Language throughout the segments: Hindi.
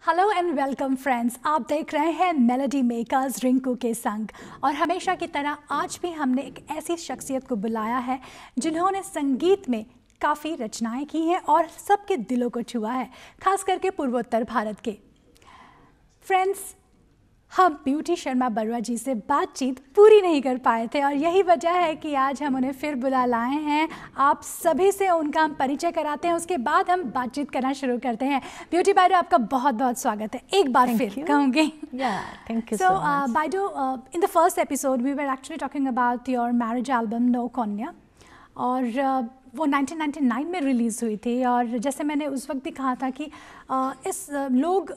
हेलो एंड वेलकम फ्रेंड्स, आप देख रहे हैं मेलोडी मेकर्स रिंकू के संग। और हमेशा की तरह आज भी हमने एक ऐसी शख्सियत को बुलाया है जिन्होंने संगीत में काफ़ी रचनाएं की हैं और सबके दिलों को छुआ है, खास करके पूर्वोत्तर भारत के। फ्रेंड्स, हम ब्यूटी शर्मा बरुआ जी से बातचीत पूरी नहीं कर पाए थे और यही वजह है कि आज हम उन्हें फिर बुला लाए हैं। आप सभी से उनका हम परिचय कराते हैं, उसके बाद हम बातचीत करना शुरू करते हैं। ब्यूटी बायडो, आपका बहुत बहुत स्वागत है एक बार फिर कहूँगी। Thank you so so much. Baidoo, in the first episode we were actually talking about your marriage album No Konya, और वो 1999 में रिलीज़ हुई थी। और जैसे मैंने उस वक्त भी कहा था कि इस लोग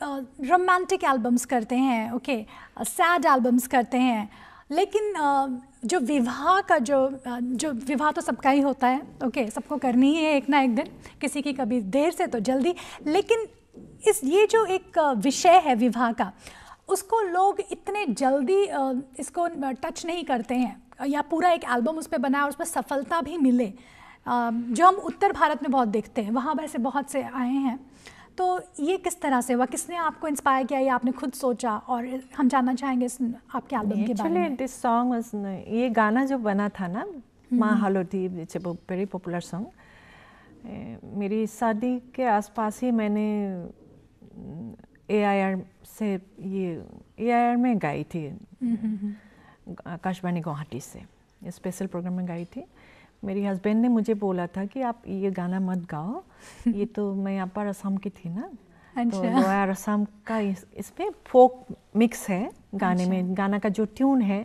रोमांटिक एल्बम्स करते हैं, ओके, सैड एल्बम्स करते हैं, लेकिन जो विवाह का जो विवाह तो सबका ही होता है, ओके, सबको करनी ही है एक ना एक दिन, किसी की कभी देर से तो जल्दी, लेकिन ये जो एक विषय है विवाह का, उसको लोग इतने जल्दी इसको टच नहीं करते हैं, या पूरा एक एल्बम उस पर बना और उस पर सफलता भी मिले, जो हम उत्तर भारत में बहुत देखते हैं, वहाँ वैसे बहुत से आए हैं। तो ये किस तरह से हुआ, किसने आपको इंस्पायर किया, या आपने खुद सोचा? और हम जानना चाहेंगे आपके एल्बम के बारे में। दिस सॉन्ग वाज, ये गाना जो बना था ना, माँ हलोदी, it's a very popular song. मेरी शादी के आसपास ही मैंने AIR से ये AIR में गाई थी, आकाशवाणी गुवाहाटी से स्पेशल प्रोग्राम में गाई थी। मेरी हस्बैंड ने मुझे बोला था कि आप ये गाना मत गाओ, ये तो मैं अपर असम की थी ना, तो लोअर असम का इसमें फोक मिक्स है गाने में। गाना का जो ट्यून है,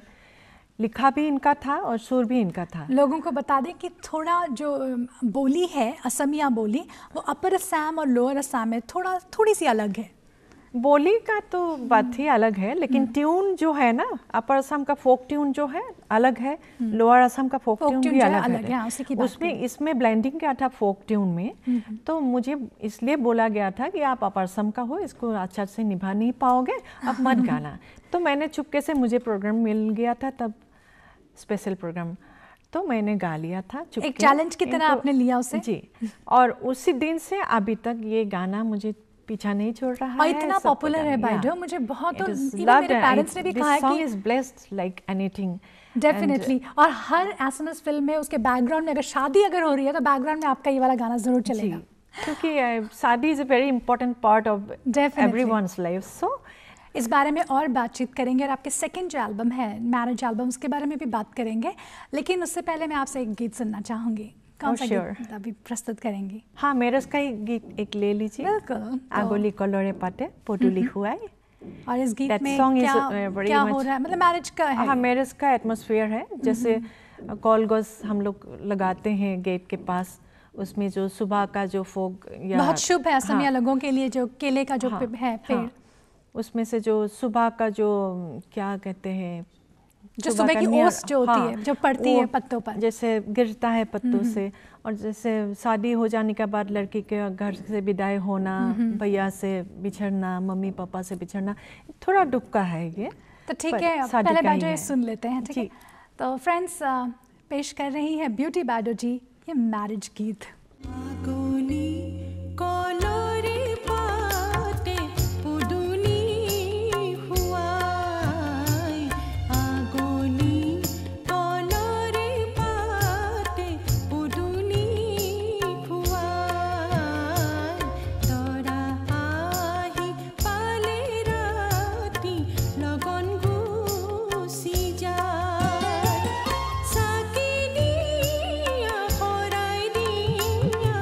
लिखा भी इनका था और सुर भी इनका था। लोगों को बता दें कि थोड़ा जो बोली है, असमिया बोली, वो अपर असम और लोअर असम में थोड़ी सी अलग है। बोली का तो बात ही अलग है, लेकिन ट्यून जो है ना, अपर असम का फोक ट्यून जो है अलग है, लोअर असम का फोक ट्यून भी अलग है। उसमें इसमें ब्लेंडिंग क्या था फोक ट्यून में, तो मुझे इसलिए बोला गया था कि आप अपर असम का हो, इसको अच्छा से निभा नहीं पाओगे, अब मत गाना। तो मैंने चुपके से, मुझे प्रोग्राम मिल गया था तब, स्पेशल प्रोग्राम, तो मैंने गा लिया था चुपके। एक चैलेंज की तरह आपने लिया उसे। जी, और उसी दिन से अभी तक ये गाना मुझे पीछा नहीं छोड़ रहा है। और इतना पॉपुलर है बाइडो, मुझे बहुत, मेरे पेरेंट्स ने भी कहा है कि is blessed like anything. Definitely. और हर एसएमएस फिल्म में उसके बैकग्राउंड में अगर शादी अगर हो रही है तो बैकग्राउंड में आपका ये वाला गाना जरूर चलेगा, क्योंकि शादी is a very important part of everyone's life. So इस बारे में और बातचीत करेंगे, और आपके सेकंड जो एल्बम है मैरिज एल्बम, उसके बारे में भी बात करेंगे। लेकिन उससे पहले मैं आपसे एक गीत सुनना चाहूँगी। कौन सा गीत अभी प्रस्तुत करेंगे? हाँ, मेरे उसका ही गीत एक ले लीजिए। बिल्कुल। आगोली कलोरे पाटे पोटुली हुआई। और इस गीत में क्या हो रहा है, मतलब मैरिज का है? हाँ, मैरिज का एटमॉस्फेयर है। जैसे कॉलगोस हम लोग लगाते हैं गेट के पास, उसमें जो सुबह का जो फोग या बहुत शुभ है असमिया लोगों के लिए, जो केले का जो है पेड़, उसमें से जो सुबह का जो क्या कहते हैं, जो सुबह की ओस जो होती है, जो पड़ती है पत्तों पर, जैसे गिरता है पत्तों से। और जैसे शादी हो जाने के बाद लड़की के घर से विदाई होना, भैया से बिछड़ना, मम्मी पापा से बिछड़ना, थोड़ा दुख का है ये। तो ठीक है, पहले बाइडो ये सुन लेते हैं, ठीक है? तो फ्रेंड्स, पेश कर रही है ब्यूटी बाइडो जी ये मैरिज गीत। Sakini ya horai dinya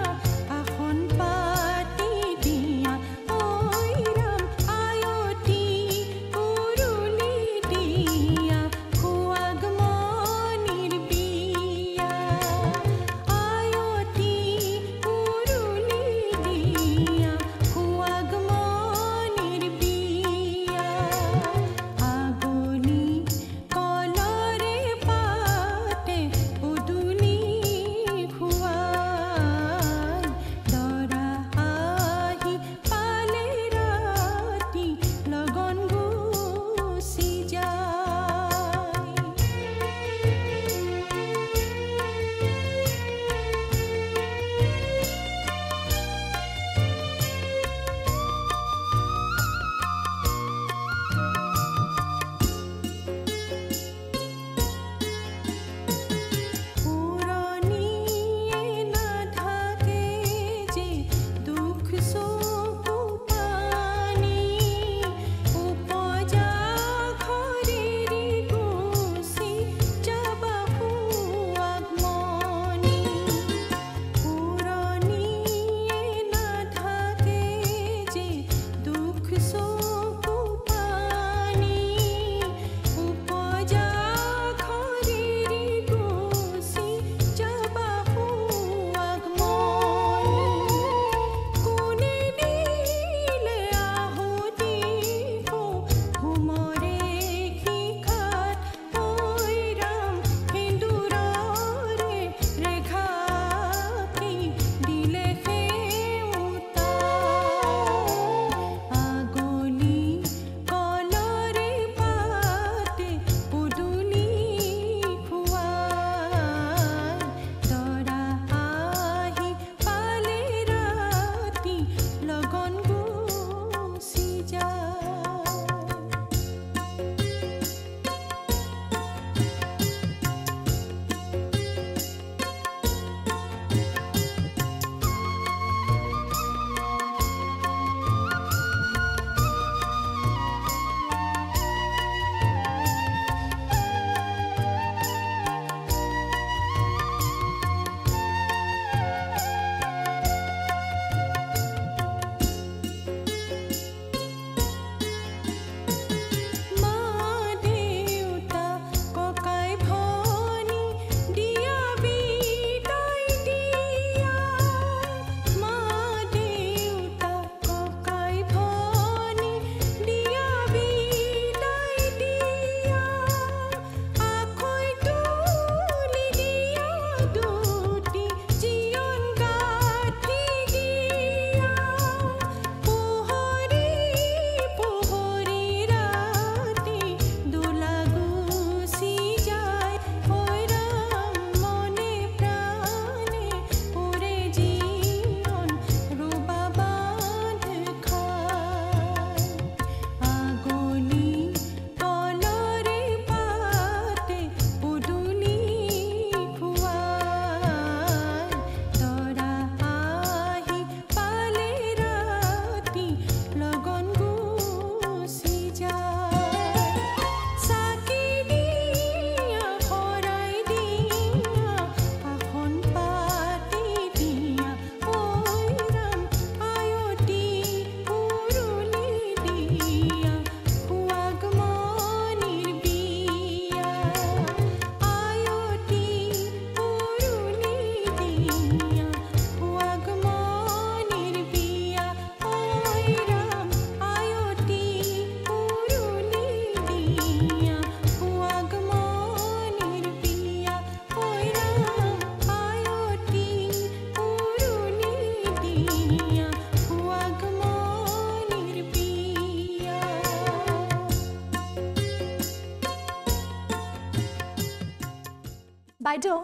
Baidu,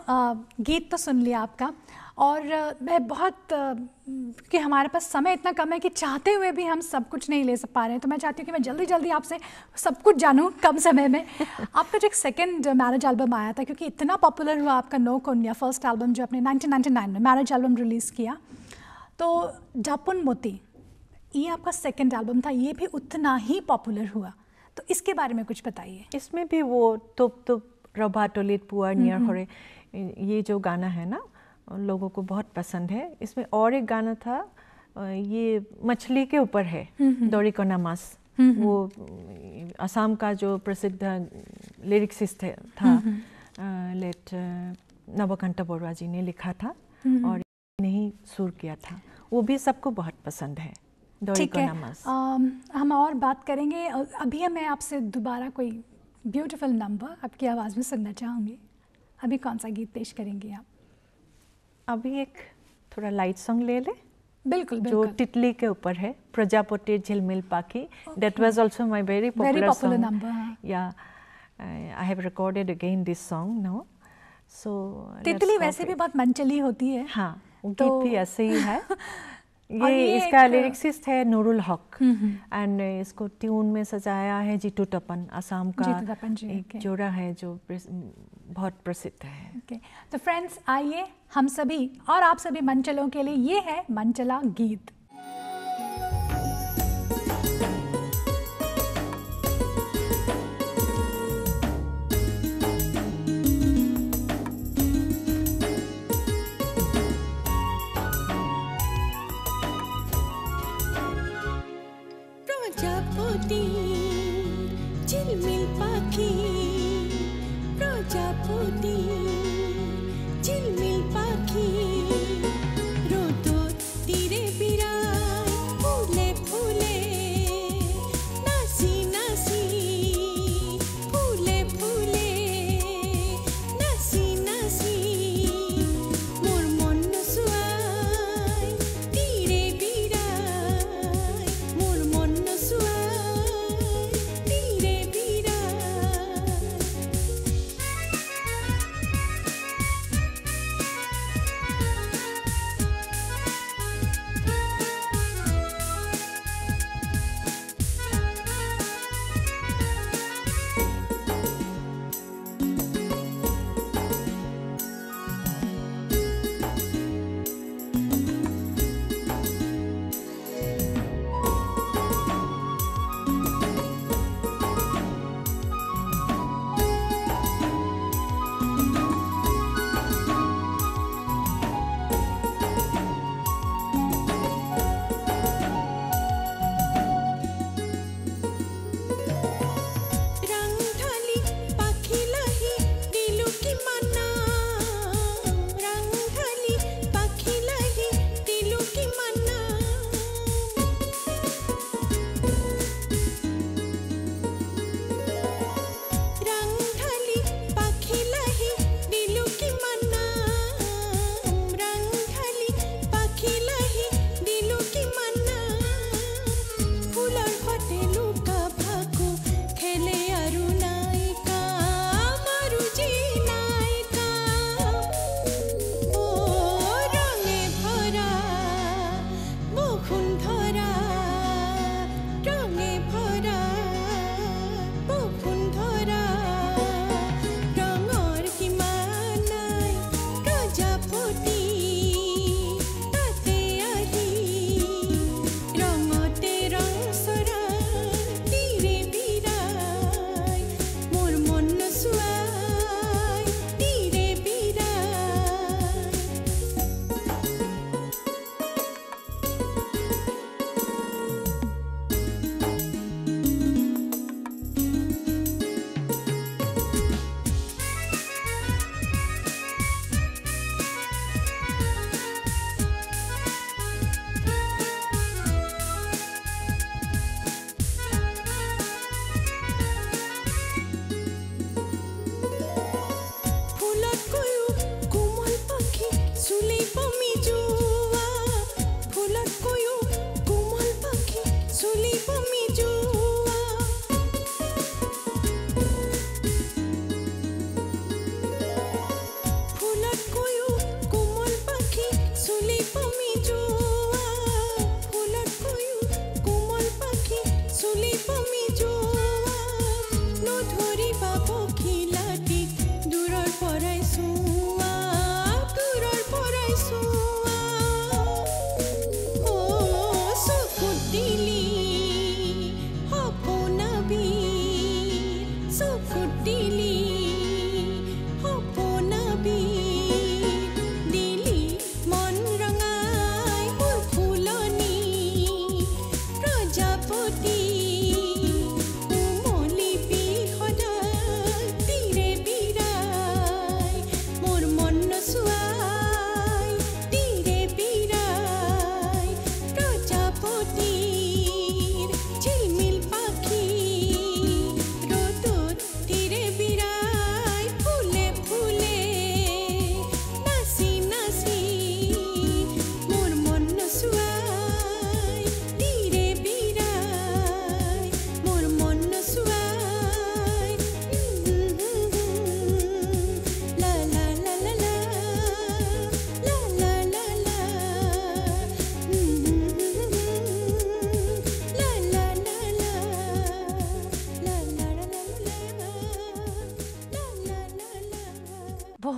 गीत तो सुन लिया आपका, और मैं बहुत कि हमारे पास समय इतना कम है कि चाहते हुए भी हम सब कुछ नहीं ले पा रहे हैं, तो मैं चाहती हूँ कि मैं जल्दी जल्दी आपसे सब कुछ जानूँ कम समय में। आपका जो एक सेकंड मैरिज एल्बम आया था, क्योंकि इतना पॉपुलर हुआ आपका नो कोन्या फर्स्ट एल्बम जो आपने 1999 में मैरिज एल्बम रिलीज़ किया, तो डापुन मोती ये आपका सेकंड एल्बम था, ये भी उतना ही पॉपुलर हुआ, तो इसके बारे में कुछ बताइए। इसमें भी वो तुप तुप रबा टोलित पुआ नियर होरे, ये जो गाना है ना लोगों को बहुत पसंद है। इसमें और एक गाना था, ये मछली के ऊपर है, दोरिकोना मास, वो असम का जो प्रसिद्ध लिरिक्सिस्ट था लेट नवकंठ बरुआ जी ने लिखा था और नहीं सुर किया था, वो भी सबको बहुत पसंद है। ठीक है, हम और बात करेंगे। अभी मैं आपसे दोबारा कोई ब्यूटीफुल नंबर आपकी आवाज़ में सुनना चाहूँगी। अभी कौन सा गीत पेश करेंगे आप? अभी एक थोड़ा लाइट सॉन्ग ले ले। बिल्कुल, जो तितली के ऊपर है, Prajapati Jhilmil Pakhi. That was also my very popular number. Yeah I have recorded again this song now. So तितली वैसे भी बहुत मनचली होती है। हाँ, गीत भी ऐसे ही है। ये इसका लिरिक्सिस्ट है नूरुल हक, एंड इसको ट्यून में सजाया है जीतू तपन, असम का एक जोड़ा है जो बहुत प्रसिद्ध है। तो फ्रेंड्स, आइए हम सभी और आप सभी मनचलों के लिए ये है मनचला गीत। प्रजापति झिलमिल पाखी, प्रजापति झिलमिल पाखी, रोदो तीरे बिरा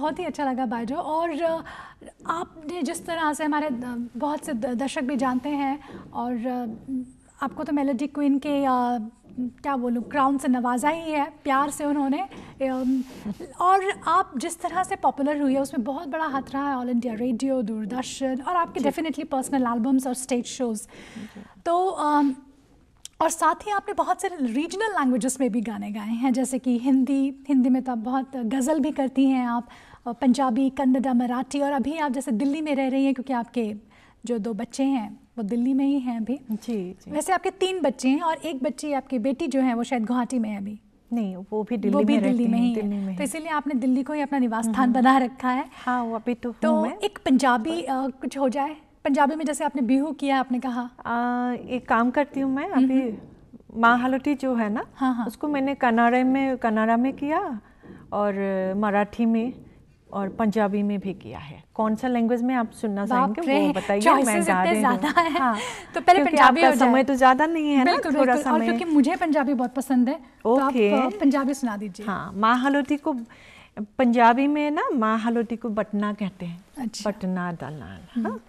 बहुत ही अच्छा लगा बाजो। और आपने जिस तरह से हमारे बहुत से दर्शक भी जानते हैं, और आपको तो मेलोडी क्वीन के क्या बोलूँ क्राउन से नवाजा ही है, प्यार से उन्होंने। और आप जिस तरह से पॉपुलर हुई है उसमें बहुत बड़ा हाथ रहा है ऑल इंडिया रेडियो, दूरदर्शन, और आपके डेफिनेटली पर्सनल एल्बम्स और स्टेज शोज़। तो और साथ ही आपने बहुत सारे रीजनल लैंग्वेजेस में भी गाने गाए हैं, जैसे कि हिंदी में तो आप बहुत गज़ल भी करती हैं आप, पंजाबी, कन्नड़ा, मराठी, और अभी आप जैसे दिल्ली में रह रही हैं क्योंकि आपके जो 2 बच्चे हैं वो दिल्ली में ही हैं अभी। जी। वैसे आपके 3 बच्चे हैं, और एक बच्ची आपकी बेटी जो है वो शायद गुवाहाटी में है अभी। नहीं, वो भी दिल्ली में ही है। तो इसीलिए आपने दिल्ली को ही अपना निवास स्थान बना रखा है। हाँ, वो अभी तो एक पंजाबी कुछ हो जाए पंजाबी में, जैसे आपने बिहू किया, आपने कहा। एक काम करती हूँ मैं अभी, माँ हालोटी जो है ना, हाँ। उसको मैंने कन्नड़ा में किया, और मराठी में और पंजाबी में भी किया है। कौन सा लैंग्वेज में आप सुनना चाहेंगे वो बताइए, मैं गा रही हूँ। हाँ, तो पहले पंजाबी हो जाए। समय तो ज़्यादा नहीं है ना, थोड़ा समय। और क्योंकि मुझे पंजाबी बहुत पसंद है, तो आप पंजाबी सुना दीजिए। हाँ, माँ हालोटी को पंजाबी में ना, माँ हालोटी को बटना कहते हैं। अच्छा। बटना डालना,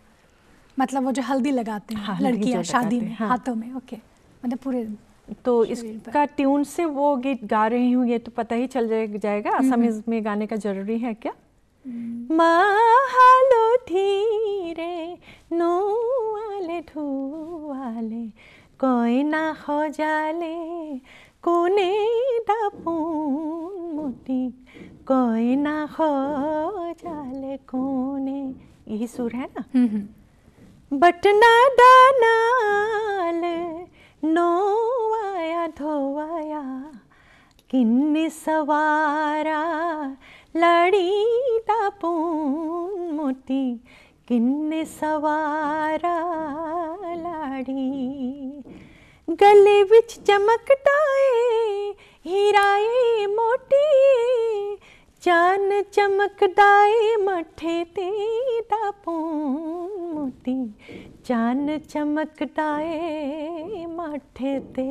मतलब वो जो हल्दी लगाते हैं लड़कियाँ शादी में हाथों में। ओके, मतलब पूरे। तो इसका ट्यून से वो गीत गा रही हूँ, ये तो पता ही चल जाएगा। असमीज में गाने का जरूरी है क्या? माहालोठी रे नोआले ढोआले कोई ना खोजाले कोने दापून मोटी कोई ना खोजाले कोने, यही सुर है ना। बटना डानाल नोआया धोआया किन्नी सवारा लड़ी दापून मोटी किन्ने सवारा लाड़ी, गले विच चमकदाए हीराए मोटी चान चमकदाए मठे ते दापून मोटी चान चमकदाए मठे ते।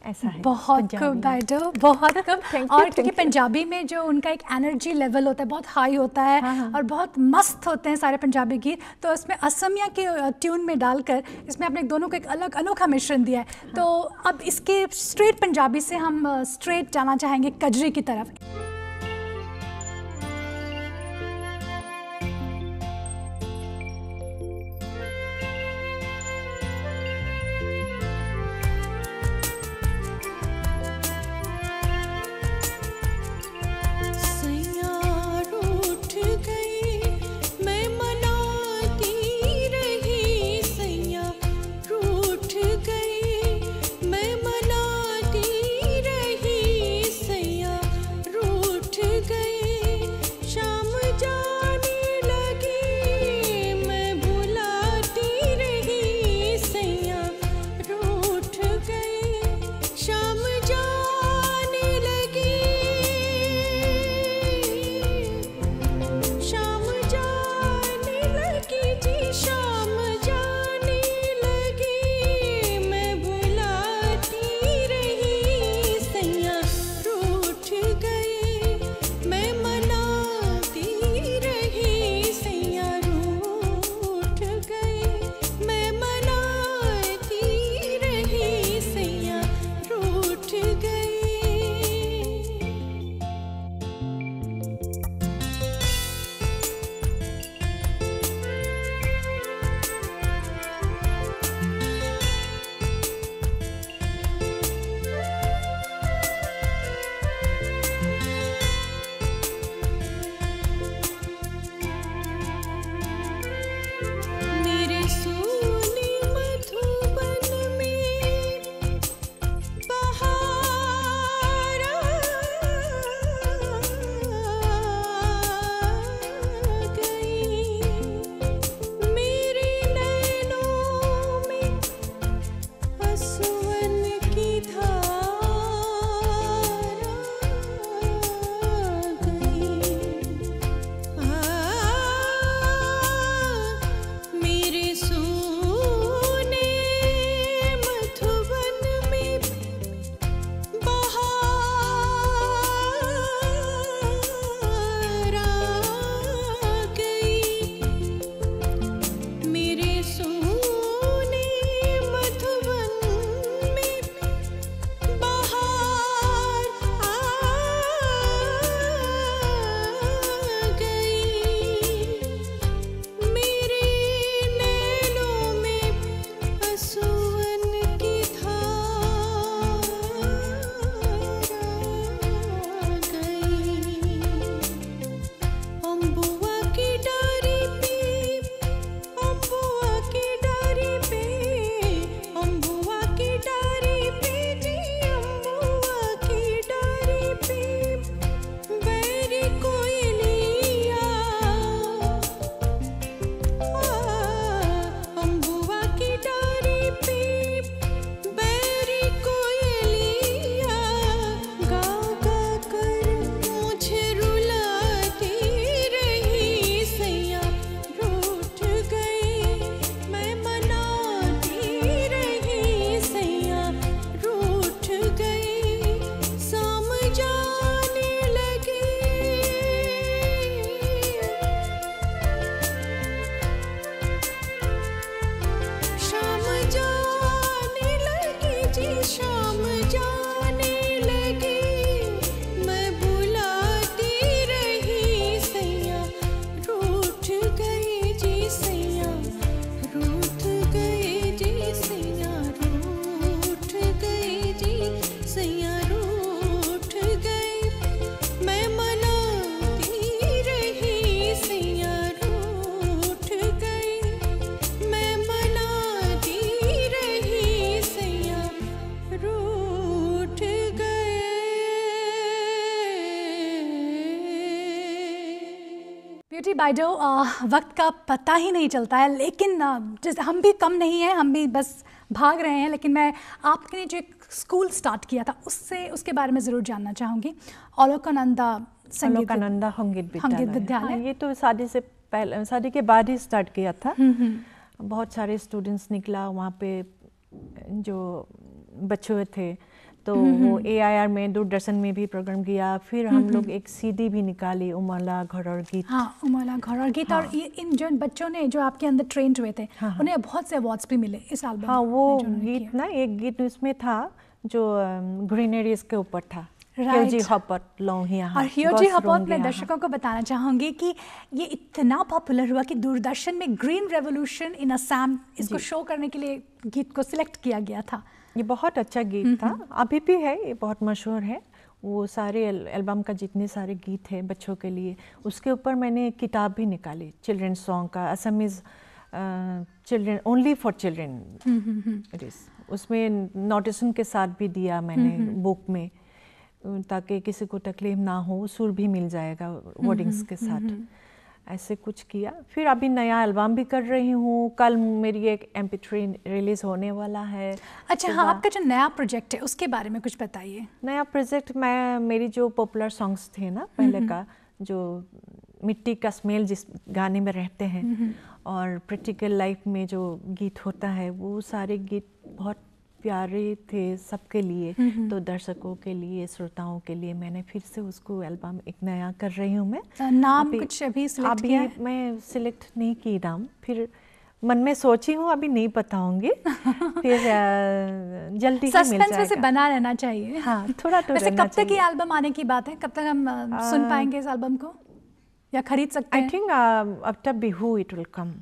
ऐसा है। बहुत खूब बाजो, बहुत खूब। और क्योंकि पंजाबी में जो उनका एक एनर्जी लेवल होता है बहुत हाई होता है। हाँ। और बहुत मस्त होते हैं सारे पंजाबी गीत, तो इसमें असमिया के ट्यून में डालकर इसमें आपने दोनों को एक अलग अनोखा मिश्रण दिया है। हाँ। तो अब इसके स्ट्रेट पंजाबी से हम स्ट्रेट जाना चाहेंगे कजरी की तरफ। मैं मनाती रही सैया रूठ बाइडो, वक्त का पता ही नहीं चलता है, लेकिन जैसे हम भी कम नहीं हैं, हम भी बस भाग रहे हैं, लेकिन मैं आपने जो एक स्कूल स्टार्ट किया था उसके बारे में ज़रूर जानना चाहूँगी। अलकानंदा संगीत विद्यालय। ये तो शादी से पहले, शादी के बाद ही स्टार्ट किया था। बहुत सारे स्टूडेंट्स निकला वहाँ पे जो बच्चे थे, तो वो AIR में, दूरदर्शन में भी प्रोग्राम किया। फिर हम लोग एक CD भी निकाली, उमला घर और गीत। हाँ, उमला घर और गीत। हाँ। और इन जो बच्चों ने जो आपके अंदर ट्रेंड हुए थे, उन्हें बहुत से अवार्ड्स भी मिले इस एल्बम। हाँ, वो गीत ना, एक गीत उसमें था जो ग्रीनरीज के ऊपर था, ह्यूजी हॉपर लोहिया। और ह्यूजी हॉपर, मैं दर्शकों को बताना चाहूँगी कि ये इतना पॉपुलर हुआ कि दूरदर्शन में ग्रीन रेवोल्यूशन इन असम, इसको शो करने के लिए गीत को सिलेक्ट किया गया था। ये बहुत अच्छा गीत था, अभी भी है, ये बहुत मशहूर है। वो सारे एल्बम का जितने सारे गीत हैं बच्चों के लिए, उसके ऊपर मैंने एक किताब भी निकाली, चिल्ड्रन सॉन्ग का, Assamese children, only for children it is. उसमें नोटिसन के साथ भी दिया मैंने बुक में, ताकि किसी को तकलीफ ना हो, सुर भी मिल जाएगा वर्डिंग्स के साथ। ऐसे कुछ किया। फिर अभी नया एल्बम भी कर रही हूँ, कल मेरी एक MP3 रिलीज़ होने वाला है। अच्छा, हाँ, आपका जो नया प्रोजेक्ट है उसके बारे में कुछ बताइए। नया प्रोजेक्ट, मेरी जो पॉपुलर सॉन्ग्स थे ना पहले का, जो मिट्टी का स्मेल जिस गाने में रहते हैं और प्रैक्टिकल लाइफ में जो गीत होता है, वो सारे गीत बहुत प्यारे थे सबके लिए। तो दर्शकों के लिए, श्रोताओं के लिए मैंने फिर से उसको एल्बम एक नया कर रही हूँ मैं। नाम कुछ अभी सिलेक्ट किया है? मैं सिलेक्ट नहीं की नाम, फिर मन में सोची हूँ, अभी नहीं बताऊंगी। फिर जल्दी ही मिल जाएगा। सस्पेंस वैसे बना रहना चाहिए। हाँ, थोड़ा तो वैसे कब तक ये एल्बम आने की बात है? कब तक हम सुन पाएंगे इस एल्बम को, या खरीद सकते हैं? I think after Bihu it will come.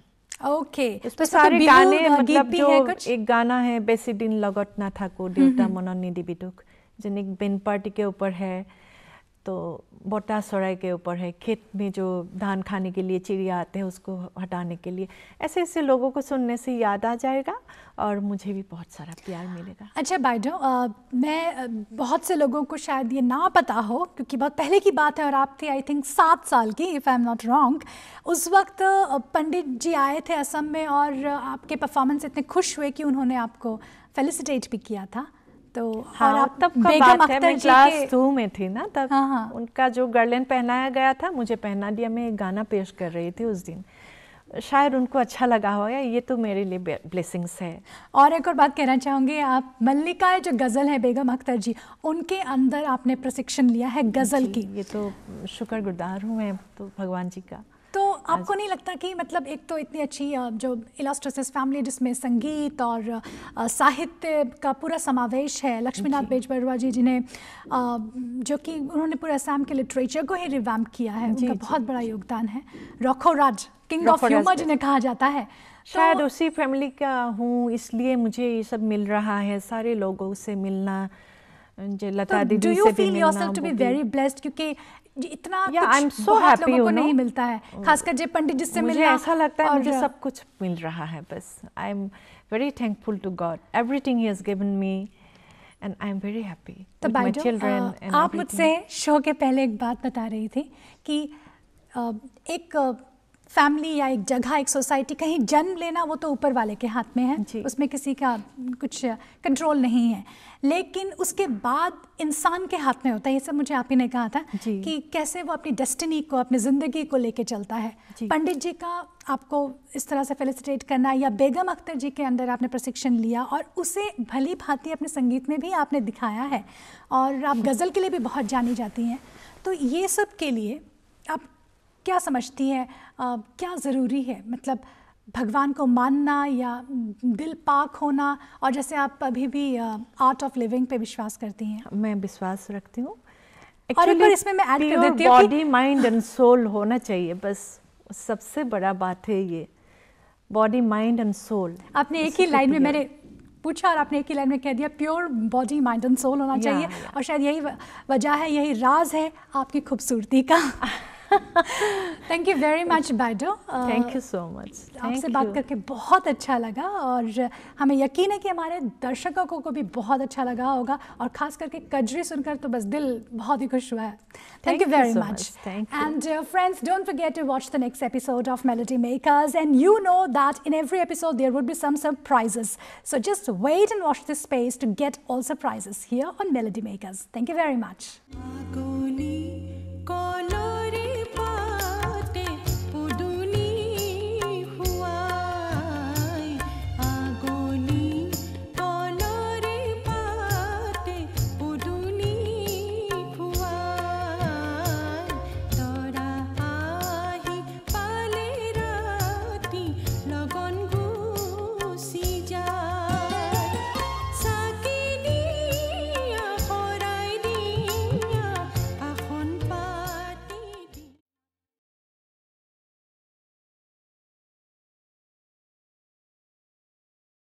Okay, तो सारे गाने, मतलब जो एक गाना है बेसी दिन लगत ना थाको देवता मननी दिबिदुक, जिन एक बेन पार्टी के ऊपर है, तो बोटा सराय के ऊपर है, खेत में जो धान खाने के लिए चिड़िया आते हैं उसको हटाने के लिए। ऐसे ऐसे लोगों को सुनने से याद आ जाएगा और मुझे भी बहुत सारा प्यार मिलेगा। अच्छा बाइडो, मैं बहुत से लोगों को शायद ये ना पता हो, क्योंकि बहुत पहले की बात है और आप थे आई थिंक 7 साल की, if I am not wrong. उस वक्त पंडित जी आए थे असम में और आपके परफॉर्मेंस इतने खुश हुए कि उन्होंने आपको फेलिसिटेट भी किया था। तो हाँ, और आप तब का बात है, मैं क्लास 2 में थी ना तब। हाँ। उनका जो गार्लैंड पहनाया गया था मुझे पहना दिया। मैं एक गाना पेश कर रही थी उस दिन, शायद उनको अच्छा लगा होगा। ये तो मेरे लिए ब्लेसिंग्स है। और एक और बात कहना चाहूँगी, आप मल्लिका जो गज़ल है बेगम अख्तर जी, उनके अंदर आपने प्रशिक्षण लिया है गज़ल की। ये तो शुक्रगुजार हूँ मैं तो भगवान जी का। तो आपको नहीं लगता कि मतलब एक तो इतनी अच्छी जो इलास्ट्रेसिस फैमिली जिसमें संगीत और साहित्य का पूरा समावेश है, लक्ष्मीनाथ बेजबरुआ जी जिन्हें जो कि उन्होंने पूरे असम के लिटरेचर को ही रिवैम्प किया है, उनका बहुत बड़ा योगदान है। रखोराज, किंग ऑफ ह्यूमर जिन्हें कहा जाता है, शायद उसी फैमिली का हूँ, इसलिए मुझे ये सब मिल रहा है, सारे लोगों से मिलना, लता दीदी से भी मिलना। Do you feel yourself to be very blessed, क्योंकि इतना कुछ बहुत लोगों को नहीं मिलता है, खासकर जब पंडित जिससे मिलना। मुझे ऐसा लगता है मुझे सब कुछ मिल रहा है बस। I am very thankful to God, everything he has given me and I am very happy with my children. आप मुझसे शो के पहले एक बात बता रही थी कि एक फैमिली या एक जगह, एक सोसाइटी, कहीं जन्म लेना वो तो ऊपर वाले के हाथ में है, उसमें किसी का कुछ कंट्रोल नहीं है, लेकिन उसके बाद इंसान के हाथ में होता है। ये सब मुझे आप ही ने कहा था कि कैसे वो अपनी डेस्टिनी को, अपनी ज़िंदगी को लेके चलता है। पंडित जी का आपको इस तरह से फेलिसिटेट करना, या बेगम अख्तर जी के अंदर आपने प्रशिक्षण लिया और उसे भली भांति अपने संगीत में भी आपने दिखाया है, और आप गज़ल के लिए भी बहुत जानी जाती हैं। तो ये सब के लिए आप क्या समझती है, क्या ज़रूरी है? मतलब भगवान को मानना या दिल पाक होना, और जैसे आप अभी भी आर्ट ऑफ लिविंग पे विश्वास करती हैं। मैं विश्वास रखती हूँ। और एक बार इसमें मैं ऐड कर देती हूँ, बॉडी माइंड एंड सोल होना चाहिए, बस सबसे बड़ा बात है ये, बॉडी माइंड एंड सोल। आपने एक ही लाइन में, मैंने पूछा और आपने एक ही लाइन में कह दिया, pure body mind and soul होना चाहिए। और शायद यही वजह है, यही राज है आपकी खूबसूरती का। थैंक यू वेरी मच बाइडो, थैंक यू सो मच। आपसे बात करके बहुत अच्छा लगा और हमें यकीन है कि हमारे दर्शकों को भी बहुत अच्छा लगा होगा और खास करके कजरी सुनकर तो बस दिल बहुत ही खुश हुआ है। Thank you very much. Thank you. And friends, don't forget to watch the next episode of Melody Makers, and you know that in every episode there would be some surprises. So just wait and watch this space to get all surprises here on Melody Makers. Thank you very much. লগন